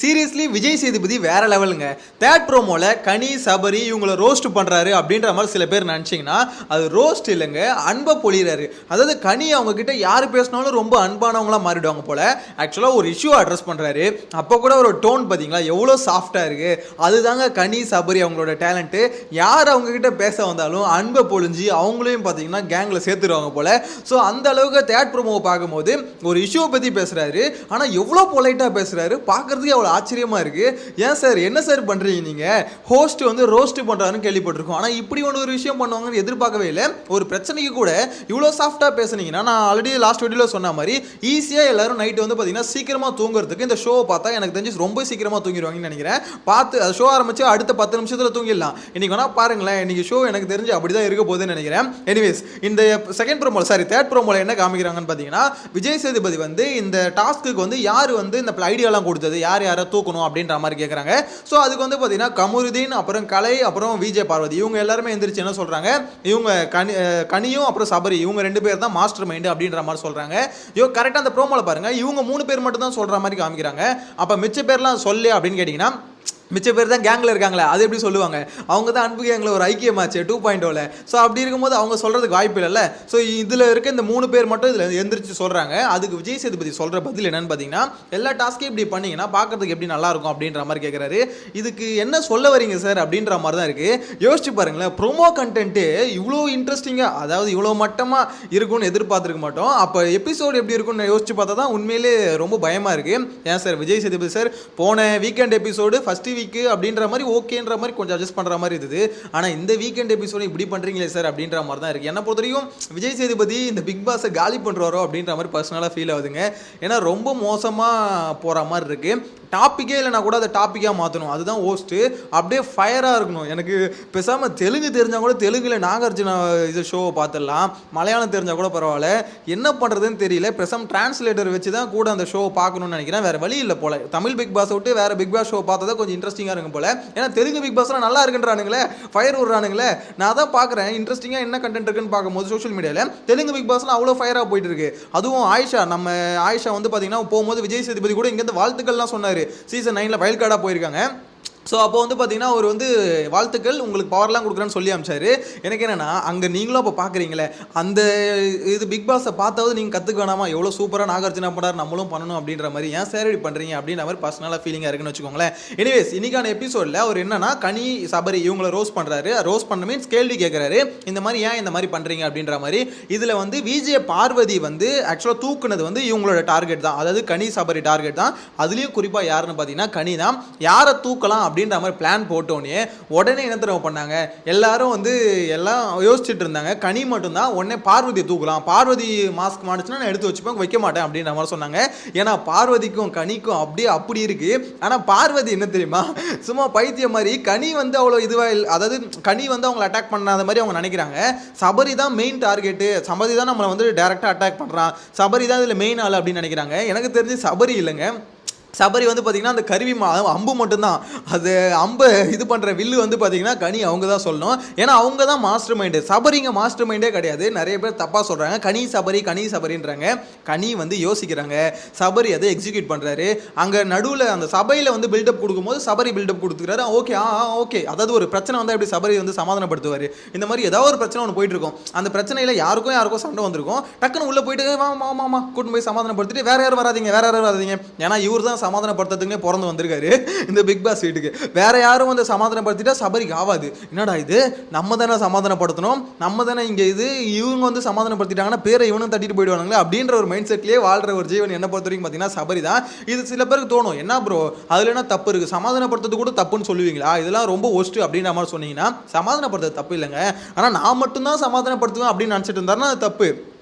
Seriously Vijay Sethupathi வேற லெவலுங்க. Third ப்ரோமோல கனி சபரி இவங்களை ரோஸ்ட் பண்றாரு அப்படின்ற மாதிரி சில பேர் நினைச்சீங்கன்னா அது ரோஸ்ட் இல்லைங்க, அன்பை பொழிறாரு. அதாவது கனி அவங்க கிட்ட யாரு பேசினாலும் ரொம்ப அன்பானவங்களா மாறிடுவாங்க போல. ஆக்சுவலா ஒரு இஷ்யூ அட்ரஸ் பண்றாரு, அப்போ கூட ஒரு டோன் பார்த்தீங்களா எவ்வளோ சாஃப்டா இருக்கு. அதுதாங்க கனி சபரி அவங்களோட டேலண்ட். யார் அவங்க கிட்ட பேச வந்தாலும் அன்பை பொழிஞ்சு அவங்களையும் பார்த்தீங்கன்னா கேங்ல சேர்த்துருவாங்க போல. ஸோ அந்த அளவுக்கு தேர்ட் ப்ரோமோவை பார்க்கும்போது ஒரு இஷ்யூவை பத்தி பேசுறாரு, ஆனா எவ்வளோ பொலைட்டா பேசுறாரு, பார்க்கறதுக்கு அவ்வளோ ஆச்சரியமா இருக்கு. ஏன் சார் என்ன சார் பண்றீங்க நீங்க? ஹோஸ்ட் வந்து ரோஸ்ட் பண்றாருன்னு கேள்விப்பட்டிருக்கோம், ஆனா இப்படி ஒரு விஷயம் பண்ணுவாங்கன்னு எதிர்பார்க்கவே இல்லை. ஒரு பிரச்சனைக்கு கூட இவ்வளோ சாஃப்டா பேசுனீங்கன்னா, நான் ஆல்ரெடி லாஸ்ட் வீடியோல சொன்ன மாதிரி ஈஸியா எல்லாரும் நைட் வந்து பார்த்தீங்கன்னா சீக்கிரமா தூங்குறதுக்கு இந்த ஷோவை பார்த்தா எனக்கு தெரிஞ்சு ரொம்ப சீக்கிரமா தூங்கிடுவாங்கன்னு நினைக்கிறேன். பார்த்து அது ஷோ ஆரம்பிச்சு அடுத்த 10 நிமிஷத்துல தூங்கிடலாம். இன்னைக்கு வேணா பாருங்களேன், இன்னைக்கு ஷோ எனக்கு தெரிஞ்சு அப்படிதான் இருக்க போகுதுன்னு நினைக்கிறேன். எனிவேஸ், இந்த செகண்ட் ப்ரோமோல தேர்ட் ப்ரோமோல என்ன காமிக்கிறாங்கன்னு பார்த்தீங்கன்னா, விஜய் சேதுபதி வந்து இந்த டாஸ்க்கு வந்து யார் வந்து இந்த ஐடியாலாம் கொடுத்தது, யாரை தூக்கணும் அப்படின்ற மாதிரி கேட்குறாங்க. ஸோ அதுக்கு வந்து பார்த்தீங்கன்னா கமருதீன், அப்புறம் கலை, அப்புறம் விஜய் பார்வதி இவங்க எல்லாருமே எந்திரிச்சு என்ன சொல்றாங்க, இவங்க கனியும் அப்புறம் சபரி இவங்க 2 பேர் தான் மாஸ்டர் மைண்ட் அப்படின்ற மாதிரி சொல்றாங்க. கரெக்டாக அந்த ப்ரோமோல பாருங்க, இவங்க 3 பேர் மட்டும் தான் சொல்ற மாதிரி காமிக்கிறாங்க. அப்ப மிச்ச பேர்லாம் சொல்லு அப்படின்னு கேட்டீங்கன்னா, மிச்ச பேர் தான் கேங்கில் இருக்காங்களே, அது எப்படி சொல்லுவாங்க? அவங்க தான் அன்பு கேங்கில் ஒரு ஐக்கியமாச்சு 2.0ல. ஸோ அப்படி இருக்கும்போது அவங்க சொல்கிறதுக்கு வாய்ப்பு இல்லைல்ல. ஸோ இதில் இருக்க இந்த 3 பேர் மட்டும் இதில் எந்திரிச்சு சொல்கிறாங்க. அதுக்கு விஜய் சேதுபதி சொல்கிற பதில் என்னன்னு பார்த்தீங்கன்னா, எல்லா டாஸ்க்கையும் இப்படி பண்ணிங்கன்னா பார்க்கறதுக்கு எப்படி நல்லாயிருக்கும் அப்படின்ற மாதிரி கேட்குறாரு. இதுக்கு என்ன சொல்ல வரீங்க சார் அப்படின்ற மாதிரி தான் இருக்குது. யோசிச்சு பாருங்களேன், ப்ரோமோ கண்டென்ட்டு இவ்வளோ இன்ட்ரெஸ்டிங்காக, அதாவது இவ்வளோ மட்டமாக இருக்கும்னு எதிர்பார்த்துருக்க மாட்டோம். அப்போ எபிசோடு எப்படி இருக்கும்னு யோசிச்சு பார்த்தா தான் உண்மையிலே ரொம்ப பயமாக இருக்குது. ஏன் சார் விஜய் சேதுபதி சார் போன வீக்கெண்ட் எபிசோடு ஃபஸ்ட்டு அப்படின்ற மாதிரி ஓகேன்ற மாதிரி கொஞ்சம் அட்ஜஸ்ட் பண்ற மாதிரி இருந்தது. ஆனா இந்த வீக்கெண்ட் எபிசோட் இப்படி பண்றீங்களே சார் அப்படின்ற மாதிரி தான் இருக்கு. என்ன பொறுத்தவரைக்கும் விஜய் சேதுபதி இந்த பிக் பாஸை காலி பண்றாரோ அப்படின்ற மாதிரி பர்சனலா ஃபீல் ஆகுதுங்க. ஏன்னா ரொம்ப மோசமா போற மாதிரி இருக்கு. டாப்பிக்கே இல்லைனா கூட அதை டாப்பிக்காக மாற்றணும், அதுதான் ஹோஸ்ட்டு. அப்படியே ஃபயராக இருக்கணும். எனக்கு பேசாமல் தெலுங்கு தெரிஞ்சால் கூட தெலுங்குல நாகார்ஜுனா இது ஷோவை பார்த்துடலாம், மலையாளம் தெரிஞ்சால் கூட பரவாயில்ல. என்ன பண்ணுறதுன்னு தெரியல. பேசாமல் டிரான்ஸ்லேட்டர் வச்சு தான் கூட அந்த ஷோவை பார்க்கணும்னு நினைக்கிறேன். வேறு வழி இல்லை போல. தமிழ் பிக் பாஸ் விட்டு வேறு பிக் பாஸ் ஷோ பார்த்தா தான் கொஞ்சம் இன்ட்ரெஸ்டிங்காக இருக்கும் போல. ஏன்னா தெலுங்கு பிக் பாஸ்லாம் நல்லா இருக்குன்றானுங்களே, ஃபயர் விடுறானுங்களே. நான் தான் பார்க்குறேன் இன்ட்ரெஸ்டிங்காக என்ன கண்டென்ட் இருக்குன்னு பார்க்கும்போது சோஷியல் மீடியாவில் தெலுங்கு பிக் பாஸ்லாம் அவ்வளோ ஃபயராக போயிட்டு இருக்கு. அதுவும் நம்ம ஆயிஷா வந்து பார்த்தீங்கன்னா போகும்போது விஜய் சேதுபதி கூட இங்கேருந்து வாழ்த்துக்கள்லாம் சொன்னார். சீசன் 9ல் வைல்ட் கார்டாக போயிருக்காங்க. ஸோ அப்போ வந்து பார்த்தீங்கன்னா அவர் வந்து வாழ்த்துக்கள் உங்களுக்கு பவர்லாம் கொடுக்குறேன்னு சொல்லி அமிச்சாரு. எனக்கு என்னென்னா, அங்கே நீங்களும் அப்போ பார்க்குறீங்களே, அந்த இது பிக் பாஸை பார்த்தாவது நீங்கள் கற்றுக்க வேணாமா, எவ்வளோ சூப்பராக நாகார்ஜுனா பண்ணார் நம்மளும் பண்ணணும் அப்படின்ற மாதிரி, ஏன் சார் இப்படி பண்ணுறீங்க அப்படின்ற மாதிரி பர்சனலாக ஃபீலிங்காக இருக்குன்னு வச்சுக்கோங்களேன். எனிவேஸ், இன்னைக்கான எபிசோடில் அவர் என்னன்னா கனி சபரி இவங்களை ரோஸ்ட் பண்ணுறாரு. ரோஸ்ட் பண்ண மீன்ஸ் கேள்வி கேட்குறாரு, இந்த மாதிரி ஏன் இந்த மாதிரி பண்ணுறீங்க அப்படின்ற மாதிரி. இதில் வந்து விஜய் பார்வதி வந்து ஆக்சுவலாக தூக்குனது வந்து இவங்களோட டார்கெட் தான், அதாவது கனி சபரி டார்கெட் தான். அதுலேயும் குறிப்பாக யாருன்னு பார்த்தீங்கன்னா கனி தான். யாரை தூக்கலாம் அப்படின்ற மாதிரி பிளான் போட்டோன்னே உடனே என்ன தெரியுமா பண்ணாங்க, எல்லாரும் வந்து எல்லாம் யோசிச்சுட்டு இருந்தாங்க. கனி மட்டும்தான் உடனே பார்வதியை தூக்கலாம், பார்வதி மாஸ்க் மாட்டுச்சுன்னா நான் எடுத்து வச்சுப்பேன், வைக்க மாட்டேன் அப்படின்ற மாதிரி சொன்னாங்க. ஏன்னா பார்வதிக்கும் கனிக்கும் அப்படியே அப்படி இருக்கு. ஆனால் பார்வதி என்ன தெரியுமா, சும்மா பைத்தியம் மாதிரி கனி வந்து அவ்வளோ இதுவாக, அதாவது கனி வந்து அவங்களை அட்டாக் பண்ணாத மாதிரி அவங்க நினைக்கிறாங்க. சபரி தான் மெயின் டார்கெட்டு, சபரி தான் நம்மளை வந்து டைரெக்டாக அட்டாக் பண்ணுறான், சபரி தான் இதில் மெயின் ஆள் அப்படின்னு நினைக்கிறாங்க. எனக்கு தெரிஞ்சு சபரி இல்லைங்க, சபரி வந்து பார்த்தீங்கன்னா அந்த கருவி அம்பு மட்டும்தான். அது அம்பை இது பண்ணுற வில்லு வந்து பார்த்தீங்கன்னா கனி அவங்க தான் சொல்லணும். ஏன்னா அவங்க தான் மாஸ்டர் மைண்டு. சபரிங்க மாஸ்டர் மைண்டே கிடையாது. நிறைய பேர் தப்பாக சொல்கிறாங்க, கனி சபரின்றாங்க. கனி வந்து யோசிக்கிறாங்க, சபரி அதை எக்ஸிக்யூட் பண்ணுறாரு. அங்கே நடுவில் அந்த சபையில் வந்து பில்டப் கொடுக்கும்போது சபரி பில்டப் கொடுத்துக்கிறாரு. ஓகே ஓகே, அதாவது ஒரு பிரச்சனை வந்தால் எப்படி சபரி வந்து சமாதானப்படுத்துவார். இந்த மாதிரி ஏதாவது ஒரு பிரச்சனை ஒன்று போயிட்டு இருக்கும். அந்த பிரச்சனையில் யாருக்கும் சண்டை வந்திருக்கும். டக்குன்னு உள்ளே போயிட்டு மாமா கூட்டு போய் சமாதானப்படுத்திட்டு வேற யாரும் வராதிங்க. ஏன்னா இவர் தான் சமாதானப்படுத்துறதுக்குனே பிறந்து வந்திருக்காரு இந்த பிக் பாஸ் வீட்டுக்கு. வேற யாரும் வந்து சமாதானப்படுத்திட்டா சபரிக்கு ஆகாது. என்னடா இது, நம்ம தானே சமாதானப்படுத்தணும், நம்ம தானே இங்கே இது, இவங்க வந்து சமாதானப்படுத்திட்டாங்கன்னா பேரை இவனும் தட்டிட்டு போயிடுவாங்களே அப்படின்ற ஒரு மைண்ட் செட்லேயே வாழ்ற ஒரு ஜீவன் என்ன பொறுத்த வரைக்கும் பார்த்தீங்கன்னா சபரி தான். இது சில பேருக்கு தோணும், என்ன ப்ரோ அதில் என்ன தப்பு இருக்குது, சமாதானப்படுத்துறது கூட தப்புன்னு சொல்லுவீங்களா, இதெல்லாம் ரொம்ப ஒஸ்ட்டு அப்படின்ற மாதிரி சொன்னீங்கன்னா, சமாதானப்படுத்துறது தப்பு இல்லைங்க. ஆனால் நான் மட்டும்தான் சமாதானப்படுத்துவேன் அப்படின்னு நினச்சிட்டு இருந்தாருன்னா அது தப்பு.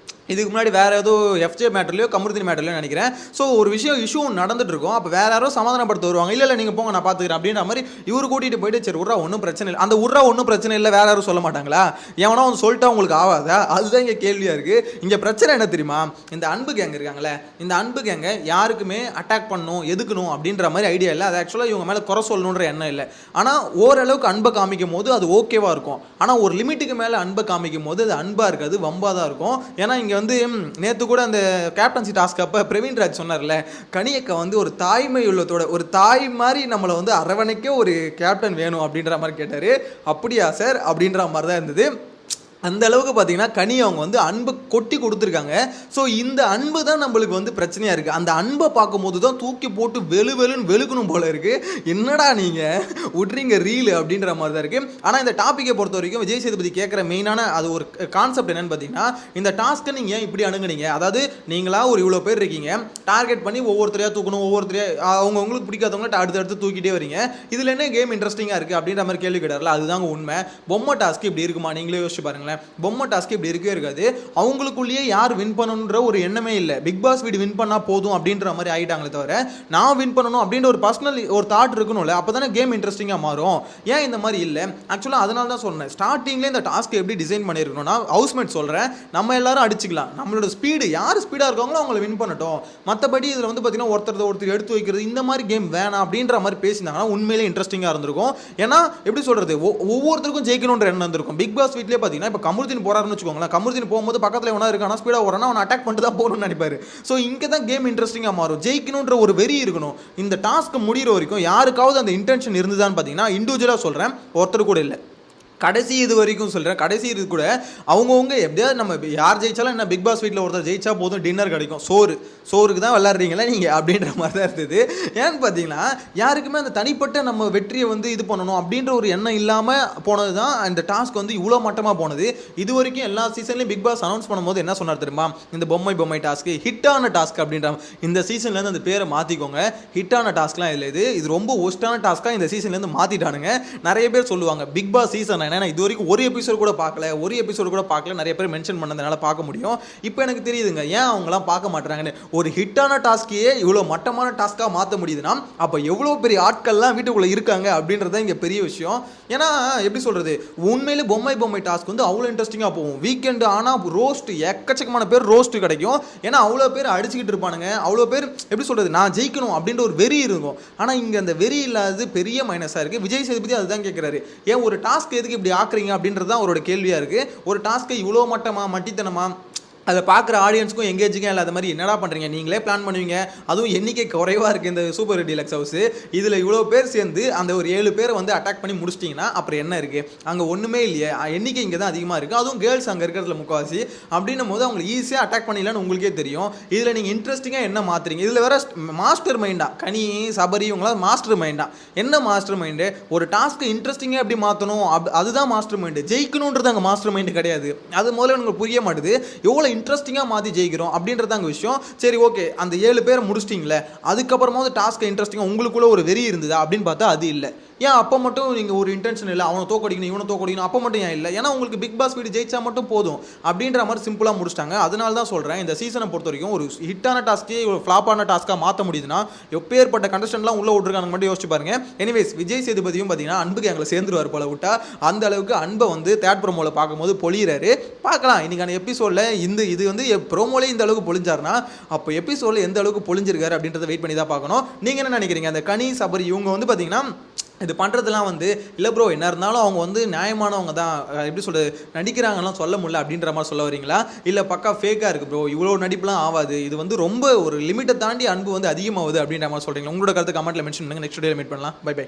இதுக்கு முன்னாடி வேறு ஏதோ எஃப்ஜே மேட்டர்லையோ கமருதீன் மேட்டர்லையோ நினைக்கிறேன். ஸோ ஒரு இஷ்யூ நடந்துட்டு இருக்கும். அப்போ வேற யாரோ சமாதானப்படுத்த வருவாங்க, இல்லை நீங்கள் போங்க நான் பார்த்துக்கிறேன் அப்படின்ற மாதிரி இவர் கூட்டிகிட்டு போயிட்டு சரி உர்றா ஒன்றும் பிரச்சனை இல்லை, அந்த உர்றா ஒன்றும் பிரச்சனை இல்லை வேற யாரும் சொல்ல மாட்டாங்களா, எவனோ வந்து சொல்லிட்டா உங்களுக்கு ஆகாதா, அதுதான் இங்கே கேள்வியாக இருக்குது. இங்கே பிரச்சனை என்ன தெரியுமா, இந்த அன்பு கேங் இருக்காங்களே, இந்த அன்பு கேங்கை யாருக்குமே அட்டாக் பண்ணணும் எதுக்கணும் அப்படின்ற மாதிரி ஐடியா இல்லை. அது ஆக்சுவலாக இவங்க மேலே குறை சொல்லணுன்ற எண்ணம் இல்லை. ஆனால் ஓரளவுக்கு அன்பை காமிக்கும் போது அது ஓகேவாக இருக்கும். ஆனால் ஒரு லிமிட்டுக்கு மேலே அன்பை காமிக்கும் போது அது அன்பாக இருக்காது, வம்பாக தான் இருக்கும். ஏன்னா இங்கே வந்து நேற்று கூட அந்த கேப்டன்சி டாஸ்க் அப்போ பிரவீன் ராஜ் சொன்னார்ல, கனியக்கா வந்து ஒரு தாய்மை உள்ளத்தோட ஒரு தாய் மாதிரி நம்மளை வந்து அரவணைக்க ஒரு கேப்டன் வேணும் அப்படின்ற மாதிரி கேட்டார். அப்படியா சார் அப்படின்ற மாதிரி தான் இருந்தது. அந்த அளவுக்கு பார்த்தீங்கன்னா கனி அவங்க வந்து அன்பு கொட்டி கொடுத்துருக்காங்க. ஸோ இந்த அன்பு தான் நம்மளுக்கு வந்து பிரச்சனையாக இருக்குது. அந்த அன்பை பார்க்கும்போது தான் தூக்கி போட்டு வெளுன்னு வெளுக்கணும் போல இருக்குது. என்னடா நீங்கள் விட்றீங்க ரீலு அப்படின்ற மாதிரி தான் இருக்குது. ஆனால் இந்த டாப்பிக்கை பொறுத்த வரைக்கும் விஜய் சேதுபதி கேட்குற மெயினான அது ஒரு கான்செப்ட் என்னன்னு பார்த்தீங்கன்னா, இந்த டாஸ்க்கை நீங்கள் ஏன் இப்படி அணுகுனீங்க? அதாவது நீங்களா ஒரு இவ்வளோ பேர் இருக்கீங்க, டார்கெட் பண்ணி ஒவ்வொருத்தரையாக தூக்கணும், அவங்க உங்களுக்கு பிடிக்காதவங்கள அடுத்தடுத்து தூக்கிட்டே வரீங்க. இதில் என்ன கேம் இன்ட்ரெஸ்டிங்காக இருக்குது அப்படின்ற மாதிரி கேள்வி கேட்டார்ல, அதுதாங்க உண்மை. பொம்மை டாஸ்க்கு இப்படி இருக்குமா? நீங்களே யோசிச்சு பாருங்களேன். பொம்மை டாஸ்க் இப்படி இருக்கவே இருக்காது. அவங்களுக்குள்ளேயே யார் வின் பண்ணணுன்ற ஒரு எண்ணமே இல்லை. பிக் பாஸ் வீடு வின் பண்ணா போதும் அப்படின்ற மாதிரி ஆயிட்டாங்களே தவிர, நான் வின் பண்ணணும் அப்படின்ற ஒரு பர்சனல் ஒரு தாட் இருக்கணும்ல, அப்பதானே கேம் இன்ட்ரெஸ்டிங்கா மாறும். ஏன் இந்த மாதிரி இல்லை? ஆக்சுவலாக அதனால தான் சொன்னேன், ஸ்டார்டிங்லேயே இந்த டாஸ்க் எப்படி டிசைன் பண்ணியிருக்கணும்னா, ஹவுஸ்மேட் சொல்கிறேன், நம்ம எல்லாரும் அடிச்சுக்கலாம். நம்மளோட ஸ்பீடு யார் ஸ்பீடாக இருக்காங்களோ அவங்கள வின் பண்ணட்டும். மற்றபடி இதில் வந்து பார்த்தீங்கன்னா ஒருத்தர் எடுத்து வைக்கிறது இந்த மாதிரி கேம் வேணாம் அப்படின்ற மாதிரி பேசினாங்கன்னா உண்மையிலே இன்ட்ரெஸ்டிங்காக இருந்திருக்கும். ஏன்னா எப்படி சொல்றது, ஒவ்வொருத்தருக்கும் ஜெயிக்கணுன்ற எண்ணம் இருந்திருக்கும். பிக் பாஸ் வீட்லேயே பார்த்தீங்கன்னா கமருதீன் போறாருன்னு வச்சுக்கோங்களேன், கமருதீன் போகும்போது பக்கத்தில் எவனா இருக்கானா ஸ்பீடா வரானா அவனை அட்டாக் பண்ணிட்டு தான் போகணும்னு நினைப்பாரு. ஸோ இங்கே தான் கேம் இன்ட்ரெஸ்டிங்காக மாறும். ஜெயிக்கணுன்ற ஒரு வெறி இருக்கணும். இந்த டாஸ்க் முடிகிற வரைக்கும் யாருக்காவது அந்த இன்டென்ஷன் இருந்துதான்னு பார்த்தீங்கன்னா, இண்டிவிஜுவலாக சொல்கிறேன், ஒருத்தர் கூட இல்லை. கடைசி இது வரைக்கும் சொல்கிறேன், கடைசி இது கூட அவங்கவுங்க எப்படியாவது நம்ம யார் ஜெயிச்சாலும் என்ன, பிக் பாஸ் வீட்டில் ஒருத்தர் ஜெயிச்சா போதும், டின்னர் கிடைக்கும், சோறுக்கு தான் விளாட்றீங்களா நீங்கள் அப்படின்ற மாதிரி தான் இருந்தது. ஏன்னு பார்த்தீங்கன்னா, யாருக்குமே அந்த தனிப்பட்ட நம்ம வெற்றியை வந்து இது பண்ணணும் அப்படின்ற ஒரு எண்ணம் இல்லாமல் போனது தான் இந்த டாஸ்க் வந்து இவ்வளோ மட்டமாக போனது. இது வரைக்கும் எல்லா சீசன்லையும் பிக் பாஸ் அனௌன்ஸ் பண்ணும்போது என்ன சொன்னார் தெரியுமா? இந்த பொம்மை டாஸ்க்கு ஹிட்டான டாஸ்க் அப்படின்ற. இந்த சீசன்லேருந்து அந்த பேரை மாற்றிக்கோங்க, ஹிட்டான டாஸ்க்லாம் இல்லை, இது ரொம்ப ஒஸ்ட்டான டாஸ்க்காக இந்த சீசன்லேருந்து மாற்றிட்டானுங்க. நிறைய பேர் சொல்லுவாங்க பிக் பாஸ் சீசன் ஏன்னா இது வரைக்கும் ஒரு எபிசோடு கூட பார்க்கல, நிறைய பேர் மென்ஷன் பண்ணதுனால பார்க்க முடியும். இப்போ எனக்கு தெரியுதுங்க ஏன் அவங்களாம் பார்க்க மாட்டாங்கன்னு. ஒரு ஹிட்டான டாஸ்கையே இவ்வளோ மட்டமான டாஸ்க்காக மாற்ற முடியுதுன்னா அப்போ எவ்வளோ பெரிய ஆட்கள்லாம் வீட்டுக்குள்ளே இருக்காங்க அப்படின்றத இங்கே பெரிய விஷயம். ஏன்னா எப்படி சொல்கிறது, உண்மையிலே பொம்மை டாஸ்க் வந்து அவ்வளோ இன்ட்ரெஸ்டிங்காக போகும். வீக்கெண்டு ஆனால் ரோஸ்ட் எக்கச்சக்கமான பேர் ரோஸ்ட் கிடைக்கும். ஏன்னா அவ்வளோ பேர் அடிச்சுக்கிட்டு இருப்பானுங்க, அவ்வளோ பேர் எப்படி சொல்கிறது, நான் ஜெயிக்கணும் அப்படின்ற ஒரு வெறி இருக்கும். ஆனால் இங்கே அந்த வெறி இல்லாதது பெரிய மைனஸாக இருக்குது. விஜய் சேதுபதி அதுதான் கேட்குறாரு, ஏன் ஒரு டாஸ்க் எதுக்கு இப்படி ஆக்குறீங்க அப்படின்றது தான் அவரோட கேள்வியாக இருக்குது. ஒரு டாஸ்க்கை இவ்வளோ மட்டித்தனமா அதை பார்க்குற ஆடியன்ஸுக்கும் எங்கேஜிங்காக இல்லாத மாதிரி என்னடா பண்ணுறீங்க, நீங்களே பிளான் பண்ணுவீங்க, அதுவும் எண்ணிக்கை குறைவாக இருக்குது இந்த சூப்பர் டீலக்ஸ் ஹவுஸ், இதில் இவ்வளோ பேர் சேர்ந்து அந்த ஒரு 7 பேரை வந்து அட்டாக் பண்ணி முடிச்சிட்டிங்கன்னா அப்புறம் என்ன இருக்குது? அங்கே ஒன்றுமே இல்லையே, எண்ணிக்கை இங்கே தான் அதிகமாக இருக்குது, அதுவும் கேர்ள்ஸ் அங்கே இருக்கிறதுல முக்கால்வாசி. அப்படின்னும் போது அவங்களை ஈஸியாக அட்டாக் பண்ணிடலான்னு உங்களுக்கே தெரியும். இதில் நீங்கள் இன்ட்ரெஸ்டிங்காக என்ன மாற்றுறீங்க? இதில் வேற மாஸ்டர் மைண்டா கனி சபரி இவங்களாம் மாஸ்டர் மைண்டா. என்ன மாஸ்டர் மைண்டு? ஒரு டாஸ்க்கு இன்ட்ரெஸ்டிங்காக எப்படி மாற்றணும் அதுதான் மாஸ்டர் மைண்டு. ஜெயிக்கணுன்றது அங்கே மாஸ்டர் மைண்டு கிடையாது. அது முதல்ல உங்களுக்கு புரிய மாட்டுது. எவ்வளோ இன்ட்ரெஸ்டிங்காக மாற்றி ஜெயிக்கிறோம் அப்படின்றது அங்கே விஷயம். சரி ஓகே, அந்த 7 பேரை முடிச்சிட்டிங்களே, அதுக்கப்புறமா வந்து டாஸ்க்கை இன்ட்ரெஸ்டிங்காக உங்களுக்குள்ள ஒரு வெறி இருந்ததா அப்படின்னு பார்த்தா அது இல்லை. ஏன் அப்போ மட்டும் நீங்கள் ஒரு இன்டென்ஷன் இல்லை, அவனை தோக்கடிக்கணும் இவனை தோக்கடிக்கணும் அப்போ மட்டும் ஏன் இல்லை? ஏன்னா உங்களுக்கு பிக் பாஸ் வீடு ஜெயிச்சா மட்டும் போதும் அப்படின்ற மாதிரி சிம்பிளாக முடிச்சிட்டாங்க. அதனால தான் சொல்கிறேன், இந்த சீசனை பொறுத்த வரைக்கும் ஒரு ஹிட்டான டாஸ்க்கே ஒரு ஃப்ளாப்பான டாஸ்க்காக மாற்ற முடியுதுன்னா எப்பேற்பட்ட கண்டஸ்டன்ட்லாம் உள்ளே விட்ருக்காங்க மட்டும் யோசிச்சு பாருங்க. எனிவேஸ், விஜய் சேதுபதியும் பார்த்தீங்கன்னா அன்புக்கு எங்களை சேர்ந்துருவார் போல விட்டா. அந்த அளவுக்கு அன்பை வந்து தேர்ட் ப்ரோமோவில் பார்க்கும்போது பொழியிறாரு. பார்க்கலாம் இன்னைக்கான எபிசோடில் இது வந்து ப்ரோமோலே இந்த அளவுக்கு பொழிஞ்சாருன்னா அப்போ எபிசோடில் எந்த அளவுக்கு பொழிஞ்சிருக்காரு அப்படின்றத வெயிட் பண்ணி தான் பார்க்கணும். நீங்கள் என்ன நினைக்கிறீங்க? அந்த கனி சபரி இவங்க வந்து பார்த்தீங்கன்னா இது பண்ணுறதுலாம் வந்து இல்லை ப்ரோ, என்ன இருந்தாலும் அவங்க வந்து நியாயமானவங்க தான், எப்படி சொல்கிறது, நடிக்கிறாங்கலாம் சொல்ல முடியல அப்படின்ற மாதிரி சொல்ல வரீங்களா? இல்லை பக்கா ஃபேக்காக இருக்குது ப்ரோ, இவ்வளோ நடிப்புலாம் ஆகாது, இது வந்து ரொம்ப ஒரு லிமிட்டை தாண்டி அன்பு வந்து அதிகமாகுது அப்படின்ற மாதிரி சொல்கிறீங்களா? உங்களோட கருத்து கமெண்ட்டில் மென்ஷன் பண்ணுங்கள். நெக்ஸ்ட் வீடியோவில் மீட் பண்ணலாம். Bye by.